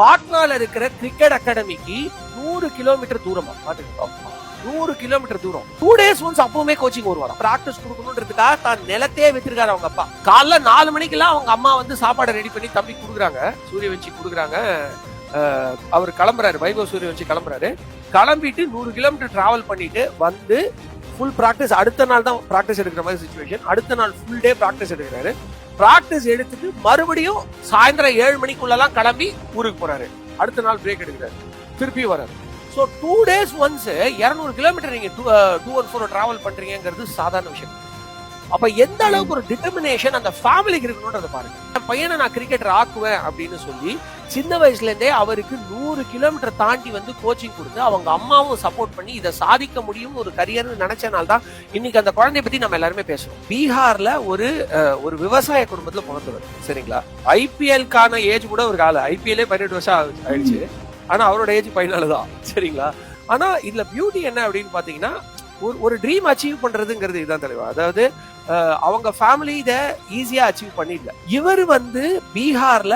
பாட்னால இருக்கிற cricket அகாடமிக்கு 100 kilometre தூரமா பாத்துக்கோ. 100 கிலோமீட்டர் தூரம். 2 days ஒன்ஸ் அப்பவுமே கோச்சிங் வருவாராம். பிராக்டிஸ் கொடுக்கணும்ன்றதுக்காக தான் நிலத்தையே வித்திருக்காரு அவங்க அப்பா. காலைல 4 மணிக்கெல்லாம் அவங்க அம்மா வந்து சாப்பாடு ரெடி பண்ணி தம்பி குடுக்குறாங்க, சூரியவஞ்சி குடுக்குறாங்க. அவர் கிளம்புறாரு, வைபவ் சூரியவஞ்சி கிளம்புறாரு. கிளம்பிட்டு 100 கிலோமீட்டர் டிராவல் பண்ணிட்டு வந்து ஃபுல் பிராக்டிஸ். அடுத்த நாள் தான் பிராக்டிஸ் எடுக்கிற மாதிரி சிச்சுவேஷன். அடுத்த நாள் ஃபுல் டே பிராக்டிஸ் எடுக்கிறாரு. பிராக்டிஸ் எடுத்துட்டு மறுபடியும் சாயந்தரம் 7 மணிக்குள்ளலாம் கிளம்பி ஊருக்கு போறாரு. அடுத்த நாள் பிரேக் எடுக்கிறாரு, திருப்பி வராரு. ஸோ 2 days ஒன்ஸ் 200 கிலோமீட்டர் நீங்க 214 டிராவல் பண்றீங்கிறது சாதாரண விஷயம். அப்ப எந்த அளவுக்கு ஒரு டிட்டர்மினேஷன் அந்த ஃபேமிலிக்கு இருக்கணும்ன்றத பாருங்க. என் பையனை நான் கிரிக்கெட்டர் ஆக்குவேன் அப்படின்னு சொல்லி சின்ன வயசுல இருந்தே அவருக்கு 100 கிலோமீட்டர் தாண்டி வந்து கோச்சிங் கொடுத்து அவங்க அம்மாவும் சப்போர்ட் பண்ணி இதை சாதிக்க முடியும் ஒரு கரியர்னு நினைச்சனால்தான் இன்னைக்கு அந்த குழந்தைய பத்தி நம்ம எல்லாருமே பேசுறோம். பீகார்ல ஒரு விவசாய குடும்பத்துல பிறந்தவர், சரிங்களா? ஐபிஎல்கான ஏஜ் கூட ஒரு கால ஐபிஎல்லே 18 வருஷம் ஆயிடுச்சு. ஆனா அவரோட ஏஜ் 14 தான், சரிங்களா? ஆனா இதுல பியூட்டி என்ன அப்படின்னு பாத்தீங்கன்னா, ஒரு ட்ரீம் அச்சீவ் பண்றதுங்கிறது இதுதான் தலைவா. அதாவது அவங்க ஃபேமிலி இத ஈஸியா அச்சீவ் பண்ணிடல. இவர் வந்து பீகார்ல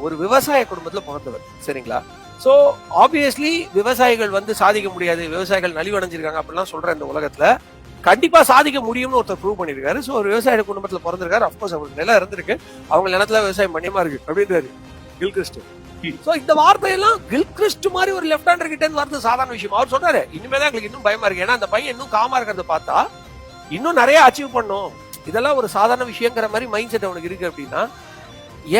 ஒரு விவசாய குடும்பத்துல பிறந்தவர், சரிங்களா? சோ ஆப்வியஸ்லி விவசாயிகள் வந்து சாதிக்க முடியாது, விவசாயிகள் நலிவடைஞ்சிருக்காங்க அப்படிலாம் சொல்ற இந்த உலகத்துல கண்டிப்பா சாதிக்க முடியும்னு ஒருத்தர் ப்ரூவ் பண்ணிருக்காரு. சோ ஒரு விவசாய குடும்பத்துல பிறந்திருக்காரு. அப்கோர்ஸ் அவருக்கு நிலம் இருந்திருக்கு, அவங்க நிலத்துல விவசாயம் பண்ணியமா இருக்கு அப்படின்றாரு கில்கிறிஸ்ட். சோ இந்த வார்த்தையெல்லாம் கில்கிறிஸ்ட் மாதிரி ஒரு லெஃப்ட் ஹேண்டர் கிட்ட இருந்து வரது சாதாரண விஷயம். அவர் சொல்றாரு இனிமேதான் எங்களுக்கு இன்னும் பயமா இருக்கு, ஏன்னா அந்த பையன் இன்னும் காமா இருக்கிறத பார்த்தா இன்னும் நிறைய அச்சீவ் பண்ணும், இதெல்லாம் ஒரு சாதாரண விஷயங்கிற மாதிரி மைண்ட் செட் அவனுக்கு இருக்கு அப்படின்னா.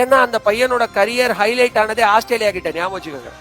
ஏன்னா அந்த பையனோட கரியர் ஹைலைட் ஆனதே ஆஸ்திரேலியா கிட்ட, ஞாபகம் வச்சுக்கோங்க.